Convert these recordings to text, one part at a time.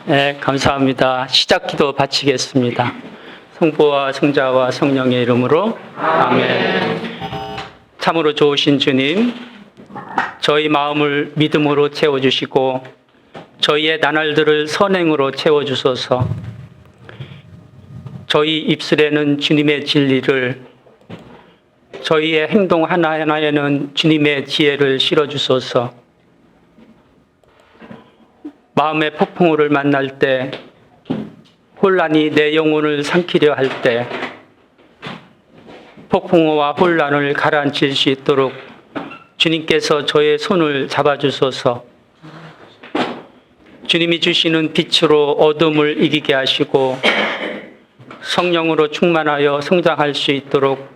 네, 감사합니다. 시작 기도 바치겠습니다. 성부와 성자와 성령의 이름으로 아멘. 참으로 좋으신 주님, 저희 마음을 믿음으로 채워주시고 저희의 나날들을 선행으로 채워주소서. 저희 입술에는 주님의 진리를, 저희의 행동 하나하나에는 주님의 지혜를 실어주소서. 마음의 폭풍우를 만날 때, 혼란이 내 영혼을 삼키려 할 때, 폭풍우와 혼란을 가라앉힐 수 있도록 주님께서 저의 손을 잡아주소서. 주님이 주시는 빛으로 어둠을 이기게 하시고 성령으로 충만하여 성장할 수 있도록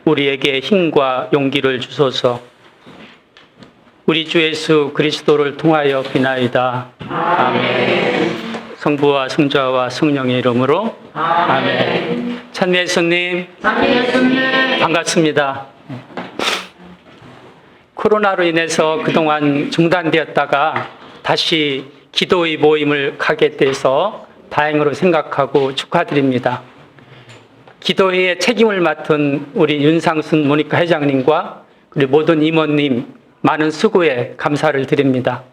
우리에게 힘과 용기를 주소서. 우리 주 예수 그리스도를 통하여 비나이다. 아멘. 성부와 성자와 성령의 이름으로 아멘. 찬미 예수님, 반갑습니다. 코로나로 인해서 그동안 중단되었다가 다시 기도의 모임을 가게 돼서 다행으로 생각하고 축하드립니다. 기도회의 책임을 맡은 우리 윤상순 모니카 회장님과 그리고 모든 임원님 많은 수고에 감사를 드립니다.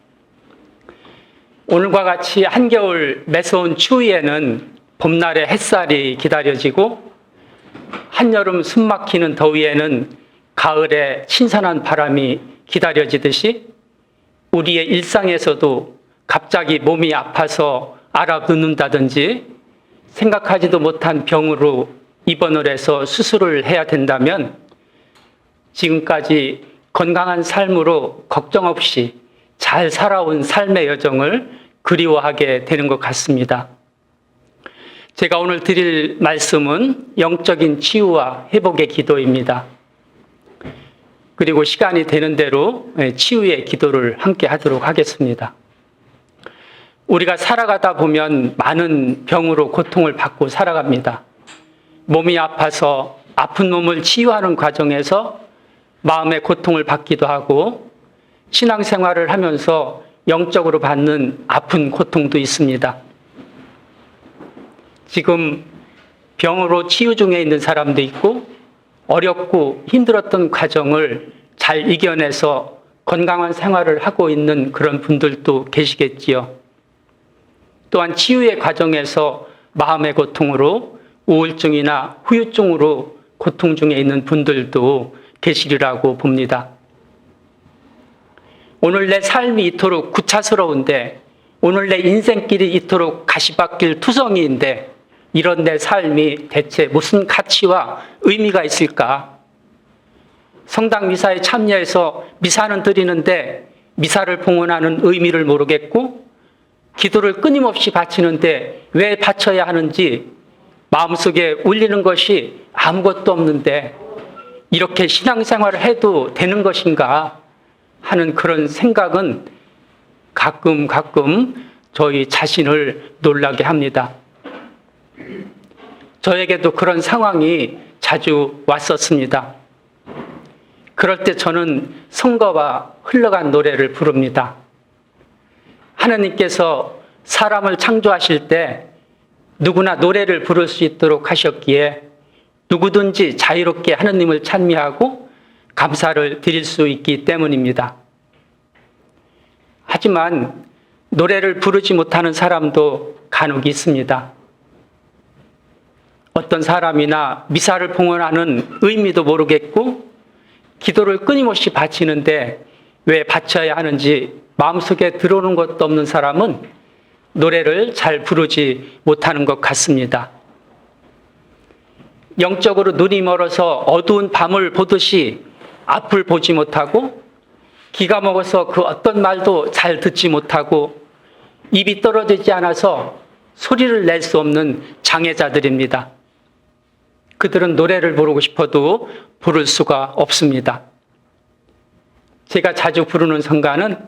오늘과 같이 한겨울 매서운 추위에는 봄날의 햇살이 기다려지고 한여름 숨막히는 더위에는 가을의 신선한 바람이 기다려지듯이 우리의 일상에서도 갑자기 몸이 아파서 알아눕는다든지 생각하지도 못한 병으로 입원을 해서 수술을 해야 된다면 지금까지 건강한 삶으로 걱정 없이 잘 살아온 삶의 여정을 그리워하게 되는 것 같습니다. 제가 오늘 드릴 말씀은 영적인 치유와 회복의 기도입니다. 그리고 시간이 되는 대로 치유의 기도를 함께 하도록 하겠습니다. 우리가 살아가다 보면 많은 병으로 고통을 받고 살아갑니다. 몸이 아파서 아픈 몸을 치유하는 과정에서 마음의 고통을 받기도 하고 신앙생활을 하면서 영적으로 받는 아픈 고통도 있습니다. 지금 병으로 치유 중에 있는 사람도 있고 어렵고 힘들었던 과정을 잘 이겨내서 건강한 생활을 하고 있는 그런 분들도 계시겠지요. 또한 치유의 과정에서 마음의 고통으로 우울증이나 후유증으로 고통 중에 있는 분들도 계시리라고 봅니다. 오늘 내 삶이 이토록 구차스러운데, 오늘 내 인생길이 이토록 가시밭길 투성이인데 이런 내 삶이 대체 무슨 가치와 의미가 있을까? 성당 미사에 참여해서 미사는 드리는데 미사를 봉헌하는 의미를 모르겠고 기도를 끊임없이 바치는데 왜 바쳐야 하는지 마음속에 울리는 것이 아무것도 없는데 이렇게 신앙생활을 해도 되는 것인가 하는 그런 생각은 가끔 저희 자신을 놀라게 합니다. 저에게도 그런 상황이 자주 왔었습니다. 그럴 때 저는 성가와 흘러간 노래를 부릅니다. 하나님께서 사람을 창조하실 때 누구나 노래를 부를 수 있도록 하셨기에 누구든지 자유롭게 하나님을 찬미하고 감사를 드릴 수 있기 때문입니다. 하지만 노래를 부르지 못하는 사람도 간혹 있습니다. 어떤 사람이나 미사를 봉헌하는 의미도 모르겠고 기도를 끊임없이 바치는데 왜 바쳐야 하는지 마음속에 들어오는 것도 없는 사람은 노래를 잘 부르지 못하는 것 같습니다. 영적으로 눈이 멀어서 어두운 밤을 보듯이 앞을 보지 못하고 기가 먹어서 그 어떤 말도 잘 듣지 못하고 입이 떨어지지 않아서 소리를 낼 수 없는 장애자들입니다. 그들은 노래를 부르고 싶어도 부를 수가 없습니다. 제가 자주 부르는 성가는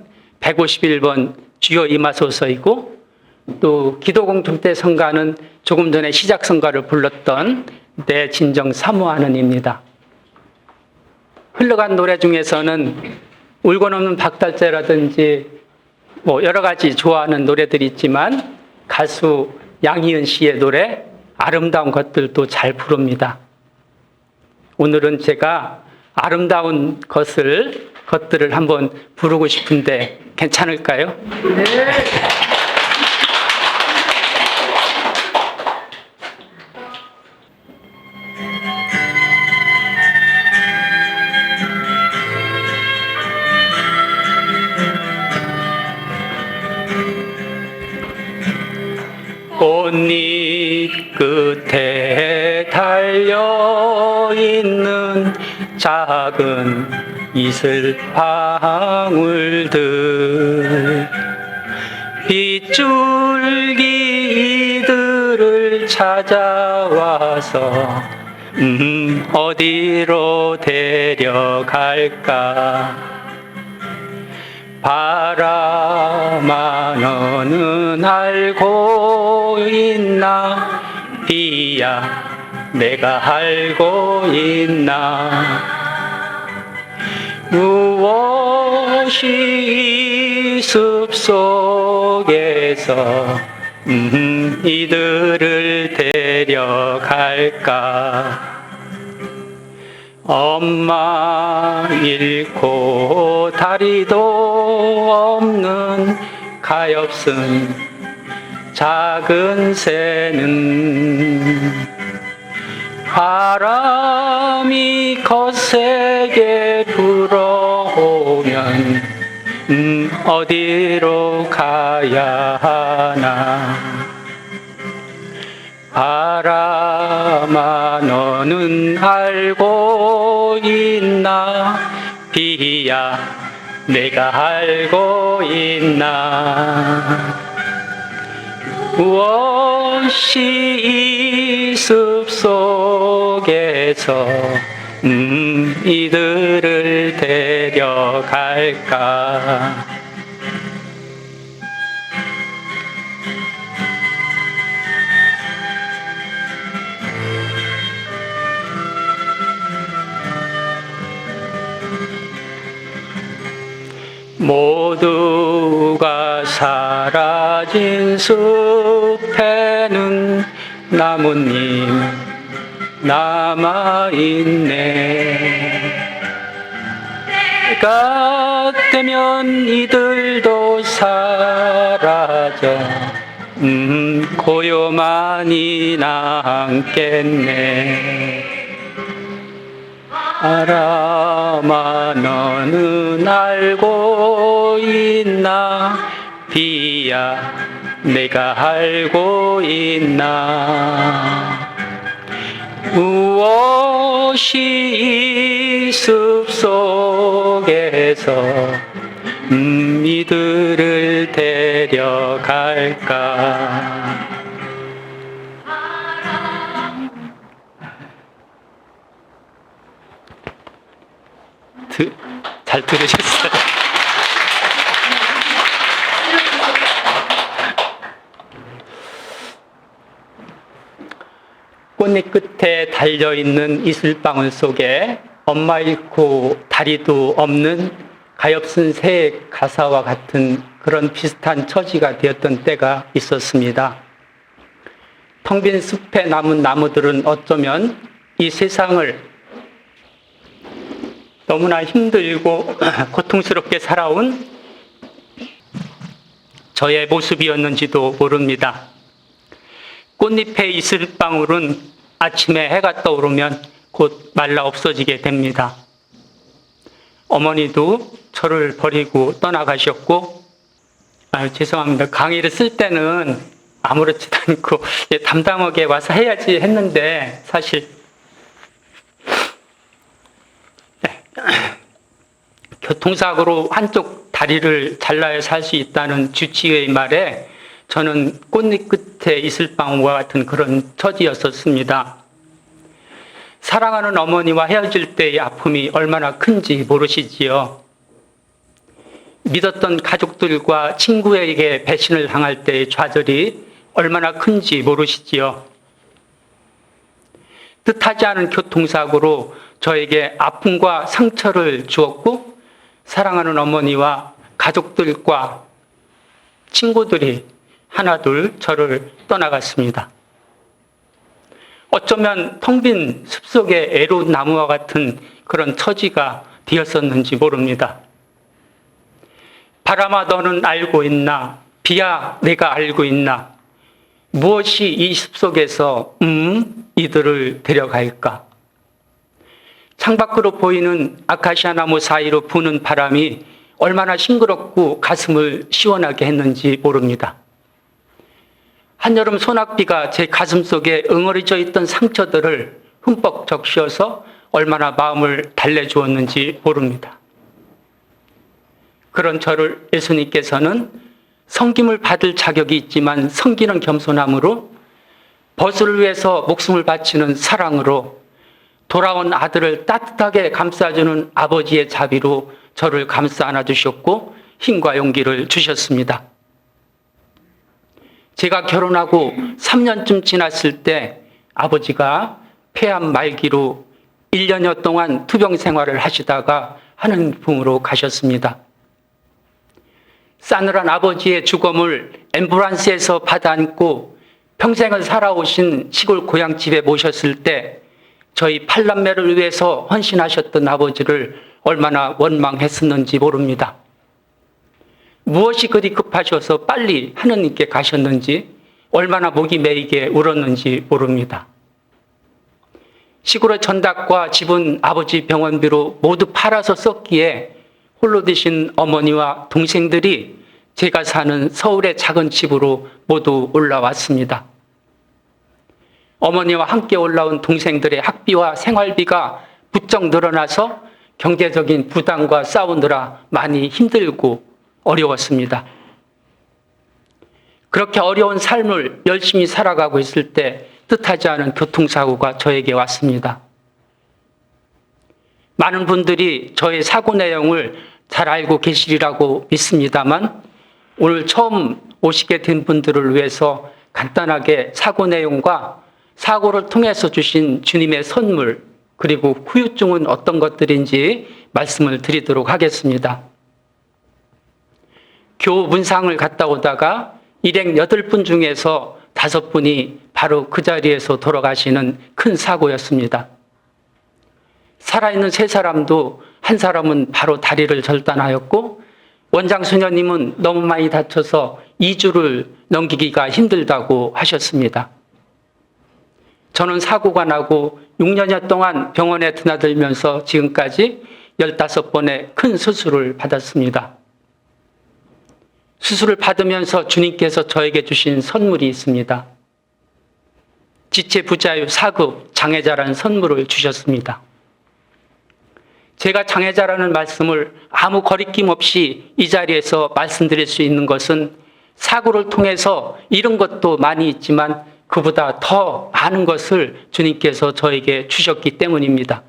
151번 주여 임하소서이고 또 기도공통 때 성가는 조금 전에 시작 성가를 불렀던 내 진정 사모하는입니다. 흘러간 노래 중에서는 울고 넘는 박달재라든지 여러 가지 좋아하는 노래들이 있지만 가수 양희은 씨의 노래 아름다운 것들도 잘 부릅니다. 오늘은 제가 아름다운 것들을 한번 부르고 싶은데 괜찮을까요? 네. 꽃잎 끝에 달려있는 작은 이슬방울들 빗줄기 이들을 찾아와서 어디로 데려갈까 바람아 너는 알고 있나 비야 내가 알고 있나 무엇이 이 숲속에서 이들을 데려갈까 엄마 잃고 다리도 없는 가엾은 작은 새는 바람이 거세게 불어오면 어디로 가야 하나 바람아 너는 알고 있나 비야 내가 알고 있나 무엇이 이 숲속에서 이들을 데려갈까 모두가 사라진 숲에는 나뭇잎 남아있네 때가 되면 이들도 사라져 고요만이 남겠네 바람아 너는 알고 있나 비야 내가 알고 있나 무엇이 이 숲속에서 이들을 데려갈까 잘 들으셨어요? 꽃잎 끝에 달려있는 이슬방울 속에 엄마 잃고 다리도 없는 가엾은 새의 가사와 같은 그런 비슷한 처지가 되었던 때가 있었습니다. 텅 빈 숲에 남은 나무들은 어쩌면 이 세상을 너무나 힘들고 고통스럽게 살아온 저의 모습이었는지도 모릅니다. 꽃잎의 이슬방울은 아침에 해가 떠오르면 곧 말라 없어지게 됩니다. 어머니도 저를 버리고 떠나가셨고, 죄송합니다. 강의를 쓸 때는 아무렇지도 않고 담담하게 와서 해야지 했는데 사실 교통사고로 한쪽 다리를 잘라야 살 수 있다는 주치의의 말에 저는 꽃잎 끝에 이슬방울과 같은 그런 처지였었습니다. 사랑하는 어머니와 헤어질 때의 아픔이 얼마나 큰지 모르시지요. 믿었던 가족들과 친구에게 배신을 당할 때의 좌절이 얼마나 큰지 모르시지요. 뜻하지 않은 교통사고로 저에게 아픔과 상처를 주었고, 사랑하는 어머니와 가족들과 친구들이 하나둘 저를 떠나갔습니다. 어쩌면 텅 빈 숲속의 애로나무와 같은 그런 처지가 되었었는지 모릅니다. 바람아 너는 알고 있나? 비야 내가 알고 있나? 무엇이 이 숲속에서 이들을 데려갈까? 창밖으로 보이는 아카시아 나무 사이로 부는 바람이 얼마나 싱그럽고 가슴을 시원하게 했는지 모릅니다. 한여름 소낙비가 제 가슴 속에 응어리져 있던 상처들을 흠뻑 적셔서 얼마나 마음을 달래주었는지 모릅니다. 그런 저를 예수님께서는 섬김을 받을 자격이 있지만 섬기는 겸손함으로, 벗을 위해서 목숨을 바치는 사랑으로, 돌아온 아들을 따뜻하게 감싸주는 아버지의 자비로 저를 감싸 안아주셨고 힘과 용기를 주셨습니다. 제가 결혼하고 3년쯤 지났을 때 아버지가 폐암 말기로 1년여 동안 투병 생활을 하시다가 하늘풍으로 가셨습니다. 싸늘한 아버지의 죽음을 앰뷸런스에서 받아안고 평생을 살아오신 시골 고향집에 모셨을 때 저희 8남매를 위해서 헌신하셨던 아버지를 얼마나 원망했었는지 모릅니다. 무엇이 그리 급하셔서 빨리 하느님께 가셨는지, 얼마나 목이 메이게 울었는지 모릅니다. 시골의 전닭과 집은 아버지 병원비로 모두 팔아서 썼기에 홀로 드신 어머니와 동생들이 제가 사는 서울의 작은 집으로 모두 올라왔습니다. 어머니와 함께 올라온 동생들의 학비와 생활비가 부쩍 늘어나서 경제적인 부담과 싸우느라 많이 힘들고 어려웠습니다. 그렇게 어려운 삶을 열심히 살아가고 있을 때 뜻하지 않은 교통사고가 저에게 왔습니다. 많은 분들이 저의 사고 내용을 잘 알고 계시리라고 믿습니다만, 오늘 처음 오시게 된 분들을 위해서 간단하게 사고 내용과 사고를 통해서 주신 주님의 선물, 그리고 후유증은 어떤 것들인지 말씀을 드리도록 하겠습니다. 교우 문상을 갔다 오다가 일행 8분 중에서 5분이 바로 그 자리에서 돌아가시는 큰 사고였습니다. 살아있는 3사람도 한 사람은 바로 다리를 절단하였고, 원장 수녀님은 너무 많이 다쳐서 2주를 넘기기가 힘들다고 하셨습니다. 저는 사고가 나고 6년여 동안 병원에 드나들면서 지금까지 15번의 큰 수술을 받았습니다. 수술을 받으면서 주님께서 저에게 주신 선물이 있습니다. 지체부자유 4급 장애자라는 선물을 주셨습니다. 제가 장애자라는 말씀을 아무 거리낌 없이 이 자리에서 말씀드릴 수 있는 것은, 사고를 통해서 잃은 것도 많이 있지만 그보다 더 많은 것을 주님께서 저에게 주셨기 때문입니다.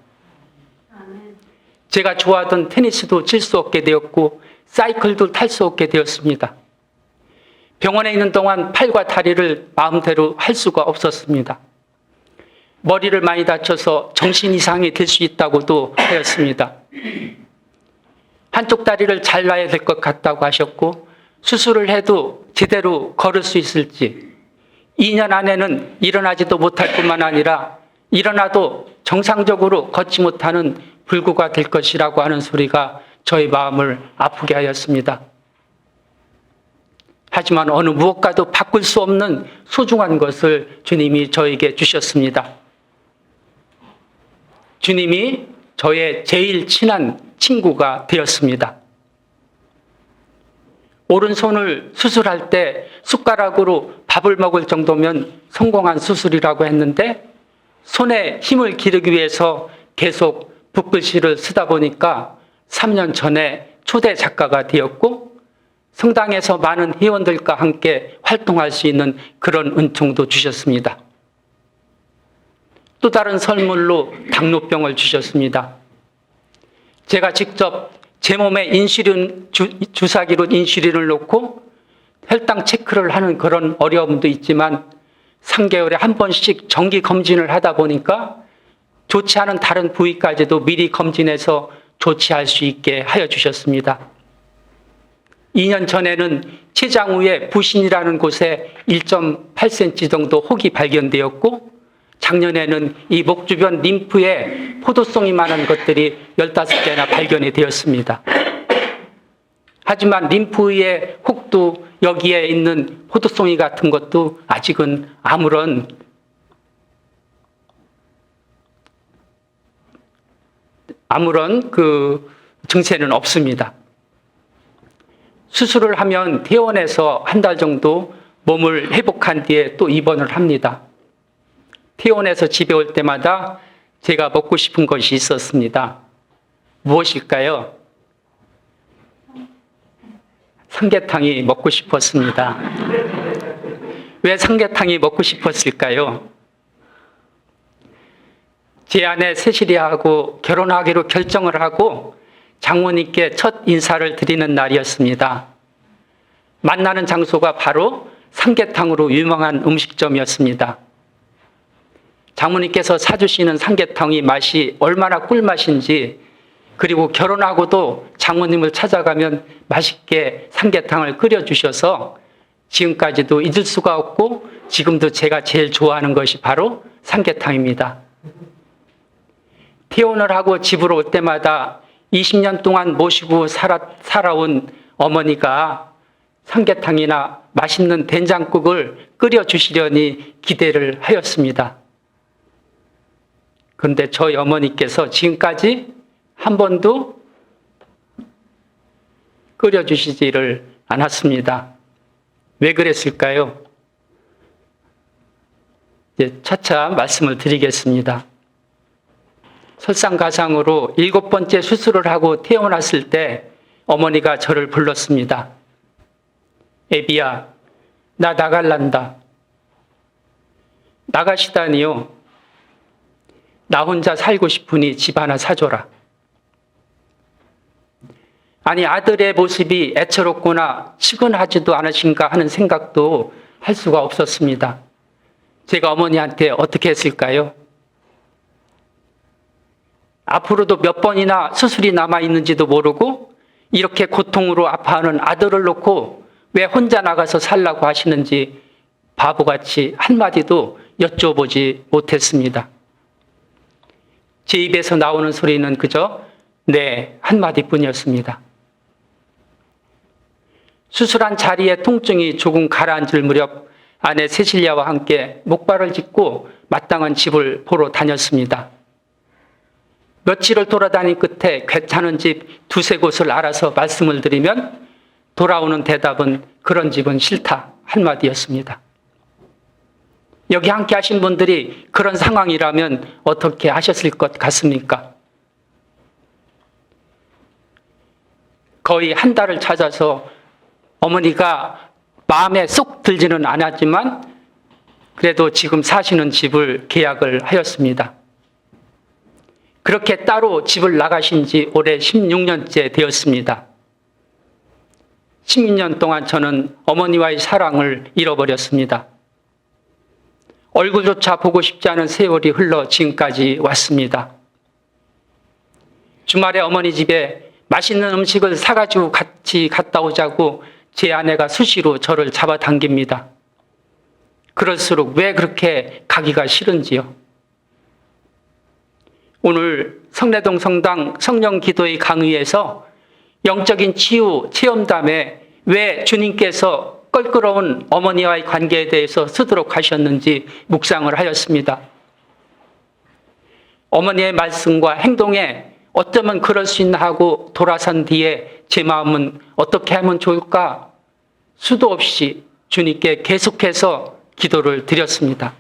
제가 좋아하던 테니스도 칠 수 없게 되었고 사이클도 탈 수 없게 되었습니다. 병원에 있는 동안 팔과 다리를 마음대로 할 수가 없었습니다. 머리를 많이 다쳐서 정신 이상이 될 수 있다고도 하였습니다. 한쪽 다리를 잘라야 될 것 같다고 하셨고, 수술을 해도 제대로 걸을 수 있을지, 2년 안에는 일어나지도 못할 뿐만 아니라 일어나도 정상적으로 걷지 못하는 불구가 될 것이라고 하는 소리가 저의 마음을 아프게 하였습니다. 하지만 어느 무엇과도 바꿀 수 없는 소중한 것을 주님이 저에게 주셨습니다. 주님이 저의 제일 친한 친구가 되었습니다. 오른손을 수술할 때 숟가락으로 밥을 먹을 정도면 성공한 수술이라고 했는데 손에 힘을 기르기 위해서 계속 붓글씨를 쓰다 보니까 3년 전에 초대 작가가 되었고 성당에서 많은 회원들과 함께 활동할 수 있는 그런 은총도 주셨습니다. 또 다른 선물로 당뇨병을 주셨습니다. 제가 직접 제 몸에 주사기로 인슐린을 놓고 혈당 체크를 하는 그런 어려움도 있지만 3개월에 한 번씩 정기 검진을 하다 보니까 좋지 않은 다른 부위까지도 미리 검진해서 조치할 수 있게 하여 주셨습니다. 2년 전에는 췌장후에 부신이라는 곳에 1.8cm 정도 혹이 발견되었고 작년에는 이 목 주변 림프에 포도송이 많은 것들이 15개나 발견이 되었습니다. 하지만 림프의 혹도 여기에 있는 포도송이 같은 것도 아직은 아무런 그 증세는 없습니다. 수술을 하면 퇴원해서 한 달 정도 몸을 회복한 뒤에 또 입원을 합니다. 퇴원해서 집에 올 때마다 제가 먹고 싶은 것이 있었습니다. 무엇일까요? 삼계탕이 먹고 싶었습니다. 왜 삼계탕이 먹고 싶었을까요? 제 아내 세시리하고 결혼하기로 결정을 하고 장모님께 첫 인사를 드리는 날이었습니다. 만나는 장소가 바로 삼계탕으로 유명한 음식점이었습니다. 장모님께서 사주시는 삼계탕이 맛이 얼마나 꿀맛인지, 그리고 결혼하고도 장모님을 찾아가면 맛있게 삼계탕을 끓여주셔서 지금까지도 잊을 수가 없고 지금도 제가 제일 좋아하는 것이 바로 삼계탕입니다. 퇴원을 하고 집으로 올 때마다 20년 동안 모시고 살아온 어머니가 삼계탕이나 맛있는 된장국을 끓여주시려니 기대를 하였습니다. 그런데 저희 어머니께서 지금까지 한 번도 끓여주시지를 않았습니다. 왜 그랬을까요? 이제 차차 말씀을 드리겠습니다. 설상가상으로 7번째 수술을 하고 태어났을 때 어머니가 저를 불렀습니다. 애비야, 나 나갈란다. 나가시다니요. 나 혼자 살고 싶으니 집 하나 사줘라. 아니, 아들의 모습이 애처롭거나 측은하지도 않으신가 하는 생각도 할 수가 없었습니다. 제가 어머니한테 어떻게 했을까요? 앞으로도 몇 번이나 수술이 남아있는지도 모르고 이렇게 고통으로 아파하는 아들을 놓고 왜 혼자 나가서 살라고 하시는지 바보같이 한마디도 여쭤보지 못했습니다. 제 입에서 나오는 소리는 그저 네 한마디뿐이었습니다. 수술한 자리에 통증이 조금 가라앉을 무렵 아내 세실리아와 함께 목발을 짚고 마땅한 집을 보러 다녔습니다. 며칠을 돌아다닌 끝에 괜찮은 집 2-3곳을 알아서 말씀을 드리면 돌아오는 대답은 그런 집은 싫다 한마디였습니다. 여기 함께 하신 분들이 그런 상황이라면 어떻게 하셨을 것 같습니까? 거의 한 달을 찾아서 어머니가 마음에 쏙 들지는 않았지만 그래도 지금 사시는 집을 계약을 하였습니다. 그렇게 따로 집을 나가신 지 올해 16년째 되었습니다. 16년 동안 저는 어머니와의 사랑을 잃어버렸습니다. 얼굴조차 보고 싶지 않은 세월이 흘러 지금까지 왔습니다. 주말에 어머니 집에 맛있는 음식을 사가지고 같이 갔다 오자고 제 아내가 수시로 저를 잡아당깁니다. 그럴수록 왜 그렇게 가기가 싫은지요. 오늘 성내동 성당 성령기도의 강의에서 영적인 치유 체험담에 왜 주님께서 껄끄러운 어머니와의 관계에 대해서 쓰도록 하셨는지 묵상을 하였습니다. 어머니의 말씀과 행동에 어쩌면 그럴 수 있나 하고 돌아선 뒤에 제 마음은 어떻게 하면 좋을까? 수도 없이 주님께 계속해서 기도를 드렸습니다.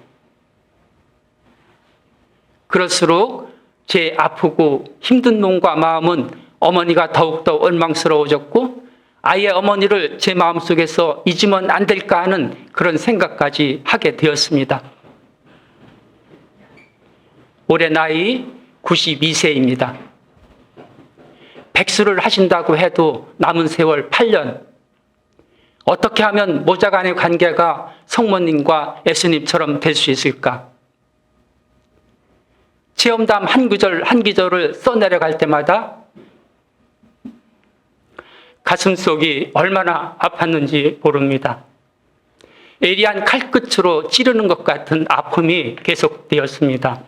그럴수록 제 아프고 힘든 몸과 마음은 어머니가 더욱더 원망스러워졌고 아예 어머니를 제 마음속에서 잊으면 안 될까 하는 그런 생각까지 하게 되었습니다. 올해 나이 92세입니다. 백수를 하신다고 해도 남은 세월 8년. 어떻게 하면 모자간의 관계가 성모님과 예수님처럼 될 수 있을까? 체험담 한 구절 한 구절을 써내려갈 때마다 가슴속이 얼마나 아팠는지 모릅니다. 예리한 칼끝으로 찌르는 것 같은 아픔이 계속되었습니다.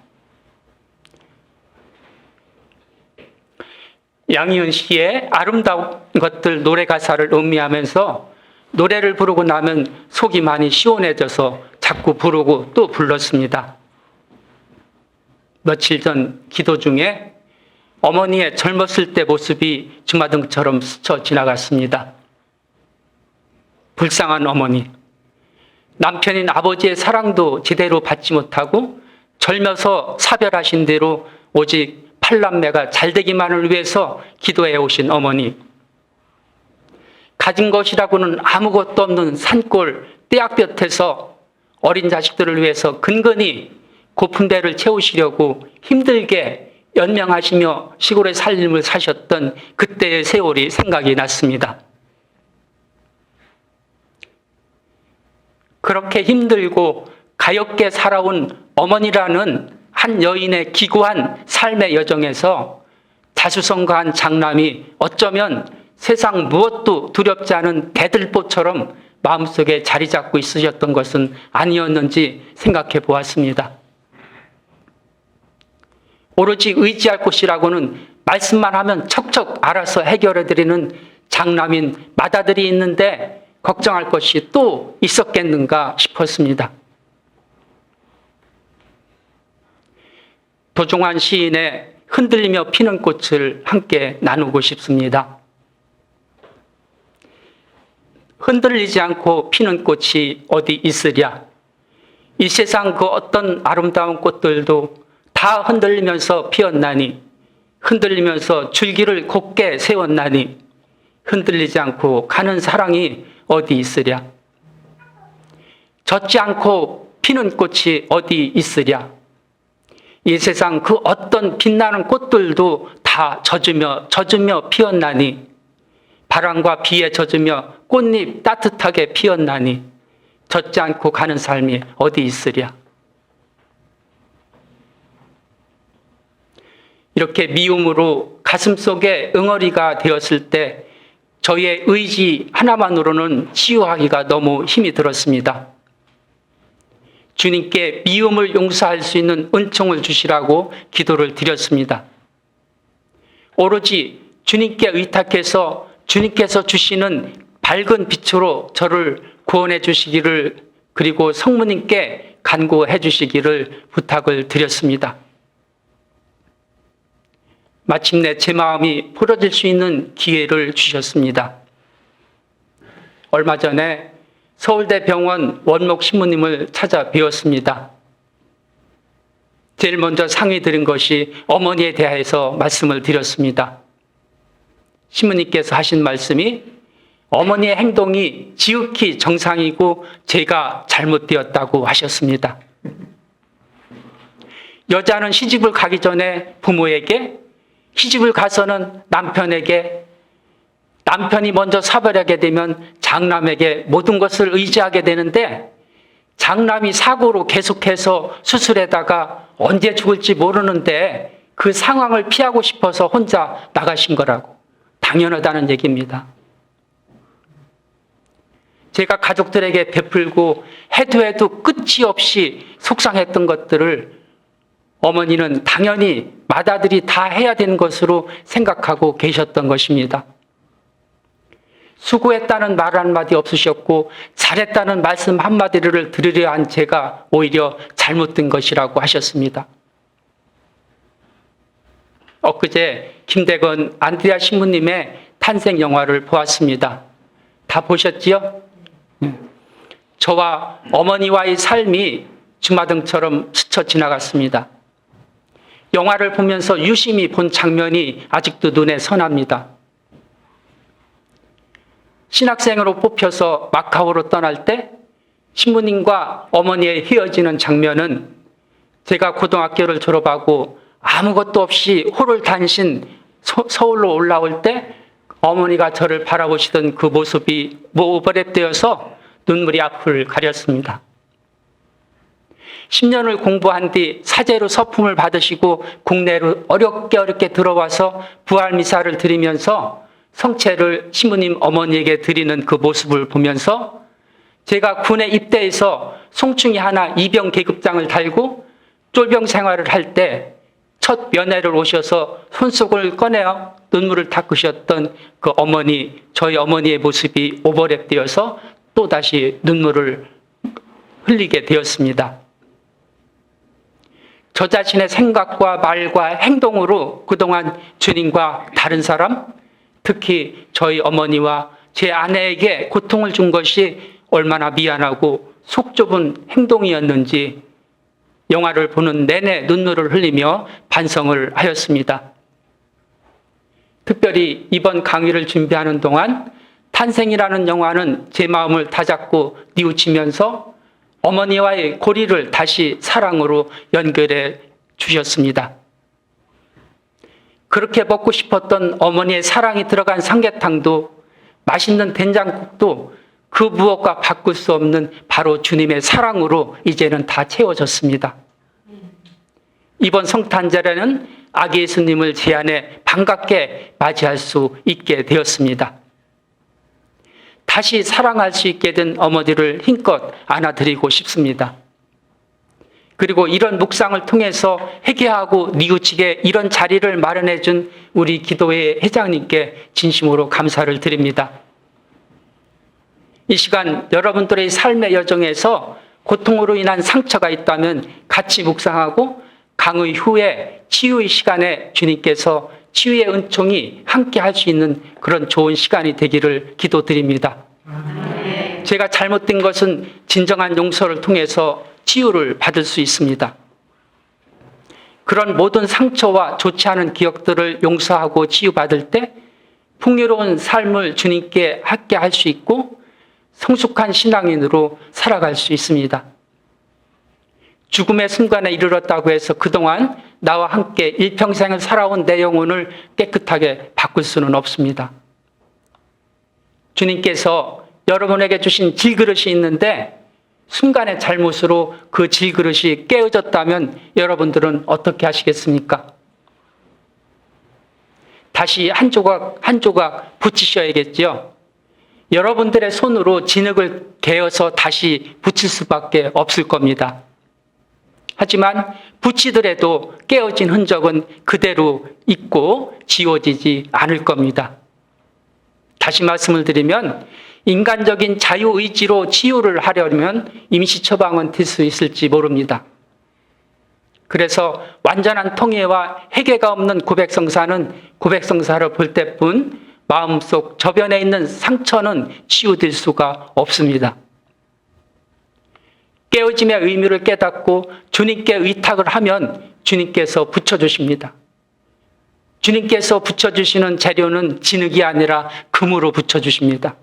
양희은 씨의 아름다운 것들 노래 가사를 음미하면서 노래를 부르고 나면 속이 많이 시원해져서 자꾸 부르고 또 불렀습니다. 며칠 전 기도 중에 어머니의 젊었을 때 모습이 주마등처럼 스쳐 지나갔습니다. 불쌍한 어머니. 남편인 아버지의 사랑도 제대로 받지 못하고 젊어서 사별하신 대로 오직 팔남매가 잘되기만을 위해서 기도해 오신 어머니. 가진 것이라고는 아무것도 없는 산골 떼약볕에서 어린 자식들을 위해서 근근히 고픈 배를 채우시려고 힘들게 연명하시며 시골의 삶을 사셨던 그때의 세월이 생각이 났습니다. 그렇게 힘들고 가엾게 살아온 어머니라는 한 여인의 기구한 삶의 여정에서 자수성가한 장남이 어쩌면 세상 무엇도 두렵지 않은 대들보처럼 마음속에 자리 잡고 있으셨던 것은 아니었는지 생각해 보았습니다. 오로지 의지할 곳이라고는 말씀만 하면 척척 알아서 해결해드리는 장남인 맏아들이 있는데 걱정할 것이 또 있었겠는가 싶었습니다. 도종환 시인의 흔들리며 피는 꽃을 함께 나누고 싶습니다. 흔들리지 않고 피는 꽃이 어디 있으랴. 이 세상 그 어떤 아름다운 꽃들도 다 흔들리면서 피었나니, 흔들리면서 줄기를 곧게 세웠나니, 흔들리지 않고 가는 사랑이 어디 있으랴. 젖지 않고 피는 꽃이 어디 있으랴. 이 세상 그 어떤 빛나는 꽃들도 다 젖으며 피었나니, 바람과 비에 젖으며 꽃잎 따뜻하게 피었나니, 젖지 않고 가는 삶이 어디 있으랴. 이렇게 미움으로 가슴속에 응어리가 되었을 때 저의 의지 하나만으로는 치유하기가 너무 힘이 들었습니다. 주님께 미움을 용서할 수 있는 은총을 주시라고 기도를 드렸습니다. 오로지 주님께 의탁해서 주님께서 주시는 밝은 빛으로 저를 구원해 주시기를, 그리고 성모님께 간구해 주시기를 부탁을 드렸습니다. 마침내 제 마음이 풀어질 수 있는 기회를 주셨습니다. 얼마 전에 서울대병원 원목 신부님을 찾아 뵈었습니다. 제일 먼저 상의 드린 것이 어머니에 대해서 말씀을 드렸습니다. 신부님께서 하신 말씀이 어머니의 행동이 지극히 정상이고 제가 잘못되었다고 하셨습니다. 여자는 시집을 가기 전에 부모에게, 시집을 가서는 남편에게, 남편이 먼저 사별하게 되면 장남에게 모든 것을 의지하게 되는데, 장남이 사고로 계속해서 수술에다가 언제 죽을지 모르는데 그 상황을 피하고 싶어서 혼자 나가신 거라고. 당연하다는 얘기입니다. 제가 가족들에게 베풀고 해도 끝이 없이 속상했던 것들을 어머니는 당연히 맏아들이 다 해야 되는 것으로 생각하고 계셨던 것입니다. 수고했다는 말 한마디 없으셨고 잘했다는 말씀 한마디를 들으려 한 제가 오히려 잘못된 것이라고 하셨습니다. 엊그제 김대건 안드레아 신부님의 탄생 영화를 보았습니다. 다 보셨지요? 저와 어머니와의 삶이 주마등처럼 스쳐 지나갔습니다. 영화를 보면서 유심히 본 장면이 아직도 눈에 선합니다. 신학생으로 뽑혀서 마카오로 떠날 때 신부님과 어머니의 헤어지는 장면은 제가 고등학교를 졸업하고 아무것도 없이 호를 단신 서울로 올라올 때 어머니가 저를 바라보시던 그 모습이 오버랩되어서 눈물이 앞을 가렸습니다. 10년을 공부한 뒤 사제로 서품을 받으시고 국내로 어렵게 들어와서 부활 미사를 드리면서 성체를 신부님 어머니에게 드리는 그 모습을 보면서 제가 군에 입대해서 송충이 하나 이병 계급장을 달고 쫄병 생활을 할 때 첫 면회를 오셔서 손속을 꺼내어 눈물을 닦으셨던 그 어머니, 저희 어머니의 모습이 오버랩되어서 또다시 눈물을 흘리게 되었습니다. 저 자신의 생각과 말과 행동으로 그동안 주님과 다른 사람, 특히 저희 어머니와 제 아내에게 고통을 준 것이 얼마나 미안하고 속 좁은 행동이었는지 영화를 보는 내내 눈물을 흘리며 반성을 하였습니다. 특별히 이번 강의를 준비하는 동안 탄생이라는 영화는 제 마음을 다잡고 뉘우치면서 어머니와의 고리를 다시 사랑으로 연결해 주셨습니다. 그렇게 먹고 싶었던 어머니의 사랑이 들어간 삼계탕도 맛있는 된장국도 그 무엇과 바꿀 수 없는 바로 주님의 사랑으로 이제는 다 채워졌습니다. 이번 성탄절에는 아기 예수님을 제 안에 반갑게 맞이할 수 있게 되었습니다. 다시 사랑할 수 있게 된 어머니를 힘껏 안아드리고 싶습니다. 그리고 이런 묵상을 통해서 회개하고 뉘우치게 이런 자리를 마련해 준 우리 기도회 회장님께 진심으로 감사를 드립니다. 이 시간 여러분들의 삶의 여정에서 고통으로 인한 상처가 있다면 같이 묵상하고 강의 후에 치유의 시간에 주님께서 치유의 은총이 함께 할 수 있는 그런 좋은 시간이 되기를 기도드립니다. 제가 잘못된 것은 진정한 용서를 통해서 치유를 받을 수 있습니다. 그런 모든 상처와 좋지 않은 기억들을 용서하고 치유받을 때 풍요로운 삶을 주님께 함께 할 수 있고 성숙한 신앙인으로 살아갈 수 있습니다. 죽음의 순간에 이르렀다고 해서 그동안 나와 함께 일평생을 살아온 내 영혼을 깨끗하게 바꿀 수는 없습니다. 주님께서 여러분에게 주신 질그릇이 있는데 순간의 잘못으로 그 질그릇이 깨어졌다면 여러분들은 어떻게 하시겠습니까? 다시 한 조각 한 조각 붙이셔야겠죠. 여러분들의 손으로 진흙을 개어서 다시 붙일 수밖에 없을 겁니다. 하지만 붙이더라도 깨어진 흔적은 그대로 있고 지워지지 않을 겁니다. 다시 말씀을 드리면 인간적인 자유의지로 치유를 하려면 임시처방은 될 수 있을지 모릅니다. 그래서 완전한 통회와 회개가 없는 고백성사는 고백성사를 볼 때뿐 마음속 저변에 있는 상처는 치유될 수가 없습니다. 깨어짐의 의미를 깨닫고 주님께 의탁을 하면 주님께서 붙여주십니다. 주님께서 붙여주시는 재료는 진흙이 아니라 금으로 붙여주십니다.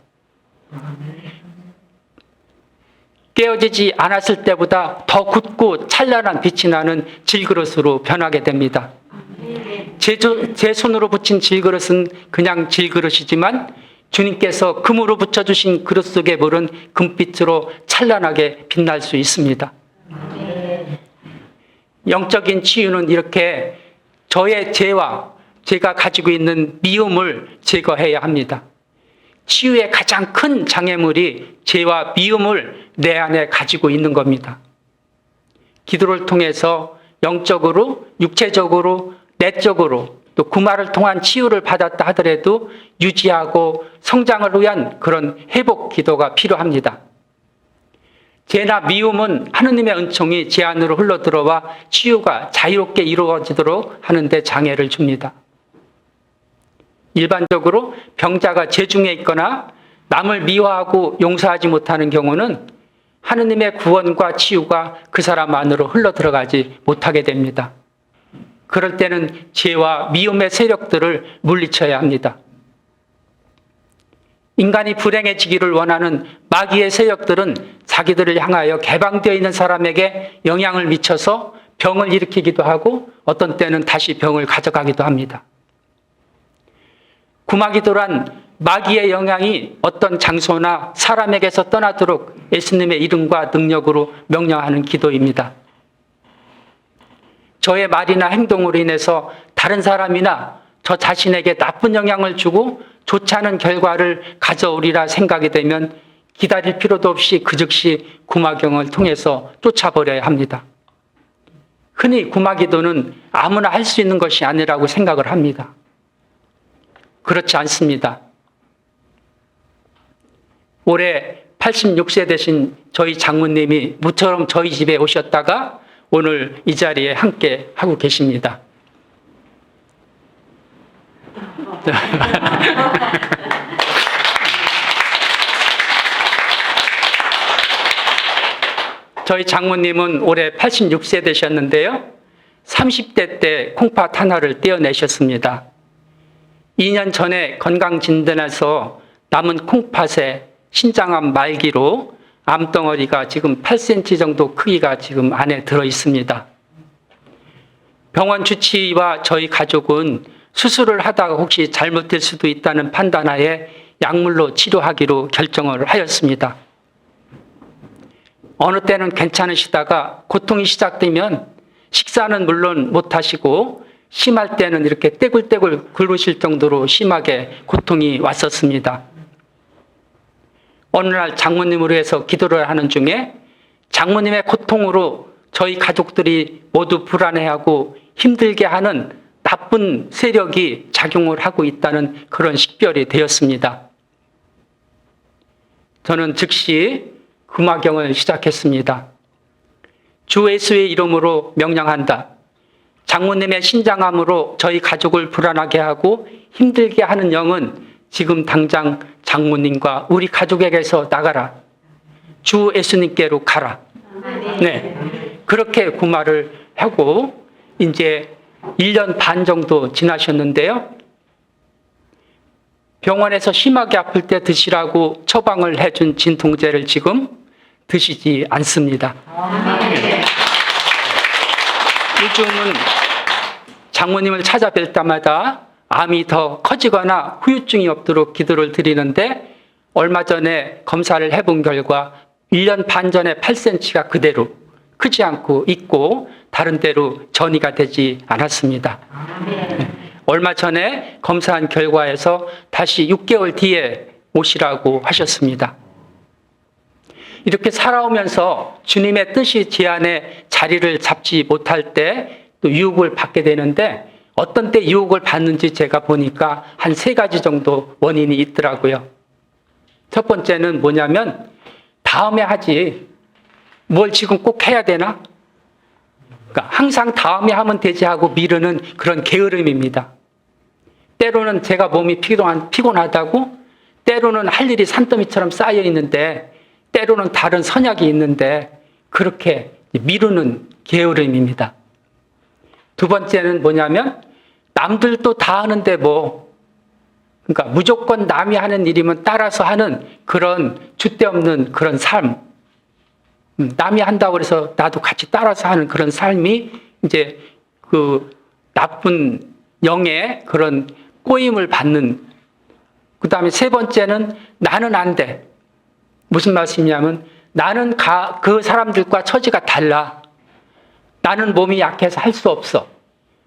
깨어지지 않았을 때보다 더 굳고 찬란한 빛이 나는 질그릇으로 변하게 됩니다. 제 손으로 붙인 질그릇은 그냥 질그릇이지만 주님께서 금으로 붙여주신 그릇 속의 물은 금빛으로 찬란하게 빛날 수 있습니다. 영적인 치유는 이렇게 저의 죄와 제가 가지고 있는 미움을 제거해야 합니다. 치유의 가장 큰 장애물이 죄와 미움을 내 안에 가지고 있는 겁니다. 기도를 통해서 영적으로, 육체적으로, 내적으로 또 구마를 통한 치유를 받았다 하더라도 유지하고 성장을 위한 그런 회복 기도가 필요합니다. 죄나 미움은 하느님의 은총이 제 안으로 흘러들어와 치유가 자유롭게 이루어지도록 하는데 장애를 줍니다. 일반적으로 병자가 죄 중에 있거나 남을 미워하고 용서하지 못하는 경우는 하느님의 구원과 치유가 그 사람 안으로 흘러들어가지 못하게 됩니다. 그럴 때는 죄와 미움의 세력들을 물리쳐야 합니다. 인간이 불행해지기를 원하는 마귀의 세력들은 자기들을 향하여 개방되어 있는 사람에게 영향을 미쳐서 병을 일으키기도 하고 어떤 때는 다시 병을 가져가기도 합니다. 구마기도란 마귀의 영향이 어떤 장소나 사람에게서 떠나도록 예수님의 이름과 능력으로 명령하는 기도입니다. 저의 말이나 행동으로 인해서 다른 사람이나 저 자신에게 나쁜 영향을 주고 좋지 않은 결과를 가져오리라 생각이 되면 기다릴 필요도 없이 그 즉시 구마경을 통해서 쫓아버려야 합니다. 흔히 구마기도는 아무나 할 수 있는 것이 아니라고 생각을 합니다. 그렇지 않습니다. 올해 86세 되신 저희 장모님이 무처럼 저희 집에 오셨다가 오늘 이 자리에 함께 하고 계십니다. 저희 장모님은 올해 86세 되셨는데요. 30대 때 콩팥 하나를 떼어내셨습니다. 2년 전에 건강진단에서 남은 콩팥에 신장암 말기로 암덩어리가 지금 8cm 정도 크기가 지금 안에 들어 있습니다. 병원 주치의와 저희 가족은 수술을 하다가 혹시 잘못될 수도 있다는 판단하에 약물로 치료하기로 결정을 하였습니다. 어느 때는 괜찮으시다가 고통이 시작되면 식사는 물론 못하시고 심할 때는 이렇게 떼굴떼굴 굴으실 정도로 심하게 고통이 왔었습니다. 어느 날 장모님으로 해서 기도를 하는 중에 장모님의 고통으로 저희 가족들이 모두 불안해하고 힘들게 하는 나쁜 세력이 작용을 하고 있다는 그런 식별이 되었습니다. 저는 즉시 구마경을 시작했습니다. 주 예수의 이름으로 명령한다. 장모님의 신장암으로 저희 가족을 불안하게 하고 힘들게 하는 영은 지금 당장 장모님과 우리 가족에게서 나가라. 주 예수님께로 가라. 네, 그렇게 구마를 하고 이제 1년 반 정도 지나셨는데요. 병원에서 심하게 아플 때 드시라고 처방을 해준 진통제를 지금 드시지 않습니다. 요즘은 장모님을 찾아뵐 때마다 암이 더 커지거나 후유증이 없도록 기도를 드리는데 얼마 전에 검사를 해본 결과 1년 반 전에 8cm가 그대로 크지 않고 있고 다른 데로 전이가 되지 않았습니다. 얼마 전에 검사한 결과에서 다시 6개월 뒤에 오시라고 하셨습니다. 이렇게 살아오면서 주님의 뜻이 제 안에 자리를 잡지 못할 때 또 유혹을 받게 되는데 어떤 때 유혹을 받는지 제가 보니까 한 3가지 정도 원인이 있더라고요. 첫 번째는 뭐냐면 다음에 하지 뭘 지금 꼭 해야 되나? 그러니까 항상 다음에 하면 되지 하고 미루는 그런 게으름입니다. 때로는 제가 몸이 피곤하다고 때로는 할 일이 산더미처럼 쌓여 있는데 때로는 다른 선약이 있는데 그렇게 미루는 게으름입니다. 두 번째는 뭐냐면 남들도 다 하는데 그러니까 무조건 남이 하는 일이면 따라서 하는 그런 줏대 없는 그런 삶. 남이 한다고 해서 나도 같이 따라서 하는 그런 삶이 이제 그 나쁜 영의 그런 꼬임을 받는. 그 다음에 3번째는 나는 안 돼. 무슨 말씀이냐면 나는 그 사람들과 처지가 달라. 나는 몸이 약해서 할 수 없어.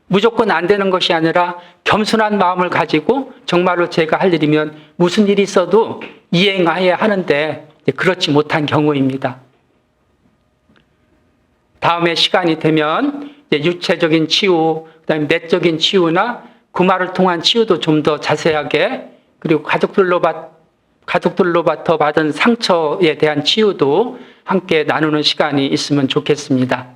무조건 안 되는 것이 아니라 겸손한 마음을 가지고 정말로 제가 할 일이면 무슨 일이 있어도 이행해야 하는데 그렇지 못한 경우입니다. 다음에 시간이 되면 육체적인 치유, 그다음에 내적인 치유나 구마를 통한 치유도 좀 더 자세하게 그리고 가족들로부터 받은 상처에 대한 치유도 함께 나누는 시간이 있으면 좋겠습니다.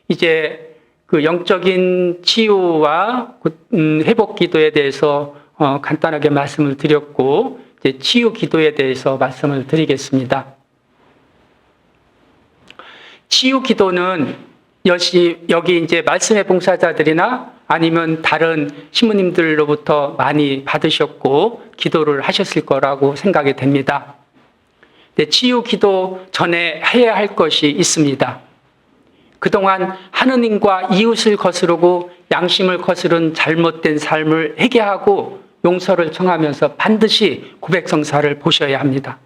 이제 그 영적인 치유와 회복 기도에 대해서 간단하게 말씀을 드렸고, 이제 치유 기도에 대해서 말씀을 드리겠습니다. 치유 기도는 여기 이제 말씀의 봉사자들이나 아니면 다른 신부님들로부터 많이 받으셨고 기도를 하셨을 거라고 생각이 됩니다. 치유 기도 전에 해야 할 것이 있습니다. 그동안 하느님과 이웃을 거스르고 양심을 거스른 잘못된 삶을 회개하고 용서를 청하면서 반드시 고백성사를 보셔야 합니다.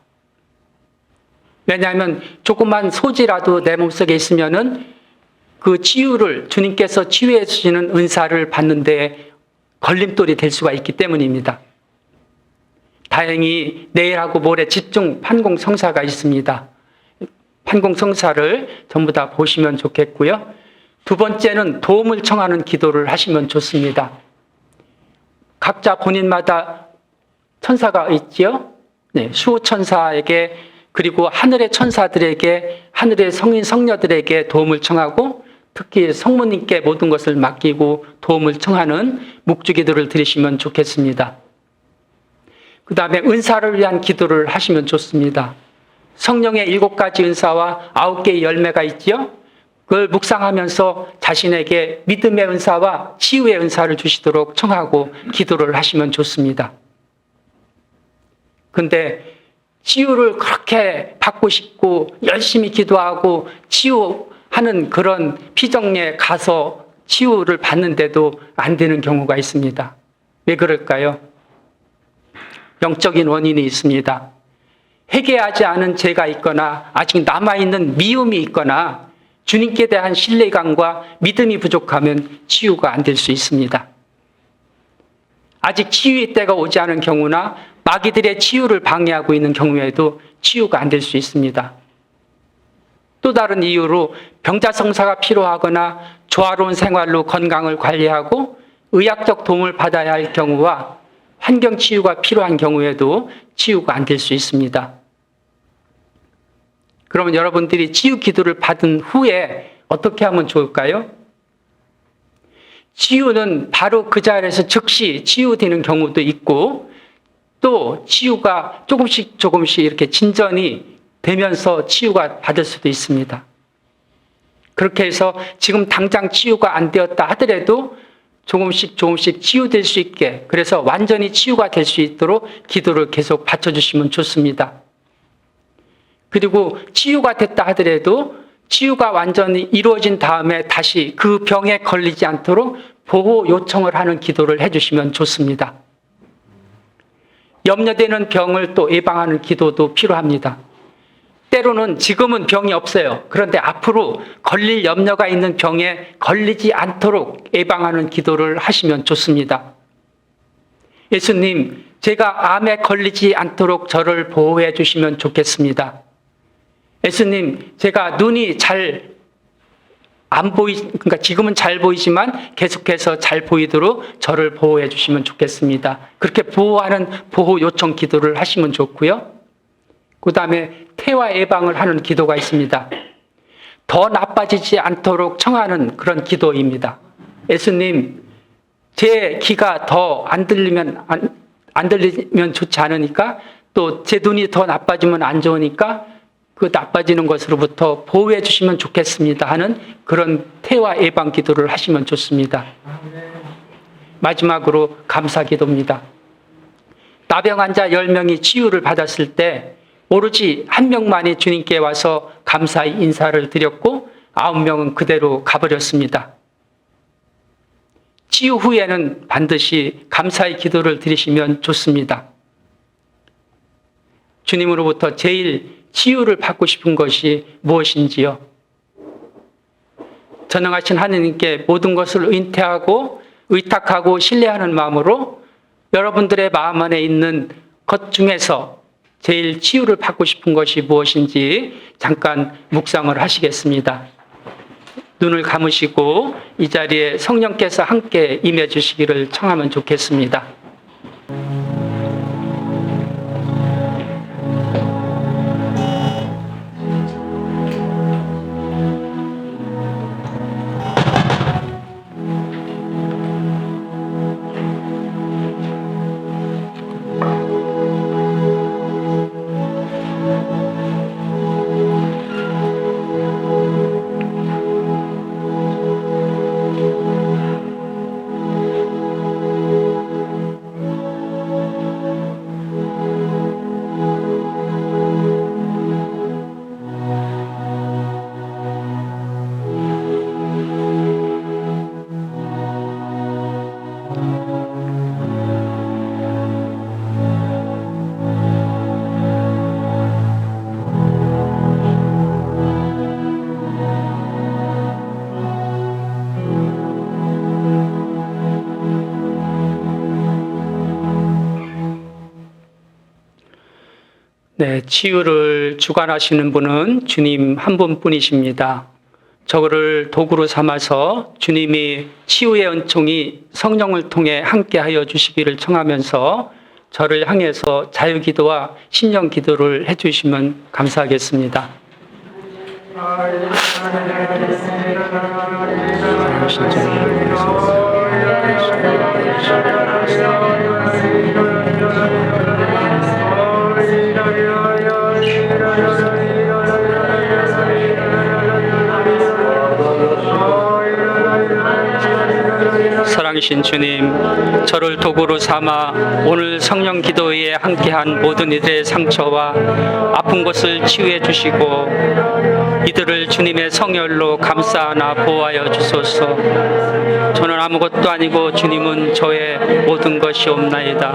왜냐하면 조그만 소지라도 내 몸속에 있으면은 그 치유를 주님께서 치유해 주시는 은사를 받는 데 걸림돌이 될 수가 있기 때문입니다. 다행히 내일하고 모레 집중 판공성사가 있습니다. 판공성사를 전부 다 보시면 좋겠고요. 두 번째는 도움을 청하는 기도를 하시면 좋습니다. 각자 본인마다 천사가 있지요. 네, 수호천사에게 그리고 하늘의 천사들에게 하늘의 성인 성녀들에게 도움을 청하고 특히 성모님께 모든 것을 맡기고 도움을 청하는 묵주기도를 드리시면 좋겠습니다. 그 다음에 은사를 위한 기도를 하시면 좋습니다. 성령의 7가지 은사와 9개의 열매가 있지요. 그걸 묵상하면서 자신에게 믿음의 은사와 치유의 은사를 주시도록 청하고 기도를 하시면 좋습니다. 근데 치유를 그렇게 받고 싶고 열심히 기도하고 치유하는 그런 피정리에 가서 치유를 받는데도 안 되는 경우가 있습니다. 왜 그럴까요? 영적인 원인이 있습니다. 회개하지 않은 죄가 있거나 아직 남아있는 미움이 있거나 주님께 대한 신뢰감과 믿음이 부족하면 치유가 안 될 수 있습니다. 아직 치유의 때가 오지 않은 경우나 마귀들의 치유를 방해하고 있는 경우에도 치유가 안 될 수 있습니다. 또 다른 이유로 병자성사가 필요하거나 조화로운 생활로 건강을 관리하고 의학적 도움을 받아야 할 경우와 환경 치유가 필요한 경우에도 치유가 안 될 수 있습니다. 그러면 여러분들이 치유 기도를 받은 후에 어떻게 하면 좋을까요? 치유는 바로 그 자리에서 즉시 치유되는 경우도 있고 또 치유가 조금씩 이렇게 진전이 되면서 치유가 받을 수도 있습니다. 그렇게 해서 지금 당장 치유가 안 되었다 하더라도 조금씩 치유될 수 있게, 그래서 완전히 치유가 될 수 있도록 기도를 계속 받쳐주시면 좋습니다. 그리고 치유가 됐다 하더라도 치유가 완전히 이루어진 다음에 다시 그 병에 걸리지 않도록 보호 요청을 하는 기도를 해주시면 좋습니다. 염려되는 병을 또 예방하는 기도도 필요합니다. 때로는 지금은 병이 없어요. 그런데 앞으로 걸릴 염려가 있는 병에 걸리지 않도록 예방하는 기도를 하시면 좋습니다. 예수님, 제가 암에 걸리지 않도록 저를 보호해 주시면 좋겠습니다. 예수님, 제가 눈이 잘 안 그러니까 지금은 잘 보이지만 계속해서 잘 보이도록 저를 보호해 주시면 좋겠습니다. 그렇게 보호하는 보호 요청 기도를 하시면 좋고요. 그 다음에 태화 예방을 하는 기도가 있습니다. 더 나빠지지 않도록 청하는 그런 기도입니다. 예수님, 제 귀가 더 안 들리면 좋지 않으니까 또 제 눈이 더 나빠지면 안 좋으니까 그 나빠지는 것으로부터 보호해 주시면 좋겠습니다 하는 그런 태화 예방 기도를 하시면 좋습니다. 마지막으로 감사 기도입니다. 나병 환자 10명이 치유를 받았을 때 오로지 한 명만이 주님께 와서 감사의 인사를 드렸고 9명은 그대로 가버렸습니다. 치유 후에는 반드시 감사의 기도를 드리시면 좋습니다. 주님으로부터 제일 치유를 받고 싶은 것이 무엇인지요? 전능하신 하느님께 모든 것을 의탁하고 신뢰하는 마음으로 여러분들의 마음 안에 있는 것 중에서 제일 치유를 받고 싶은 것이 무엇인지 잠깐 묵상을 하시겠습니다. 눈을 감으시고 이 자리에 성령께서 함께 임해 주시기를 청하면 좋겠습니다. 네, 치유를 주관하시는 분은 주님 한 분뿐이십니다. 저거를 도구로 삼아서 주님이 치유의 은총이 성령을 통해 함께하여 주시기를 청하면서 저를 향해서 자유기도와 신령기도를 해주시면 감사하겠습니다. 사랑이신 주님, 저를 도구로 삼아 오늘 성령 기도회에 함께한 모든 이들의 상처와 아픈 것을 치유해 주시고 이들을 주님의 성혈로 감싸 안아 보호하여 주소서. 저는 아무것도 아니고 주님은 저의 모든 것이 없나이다.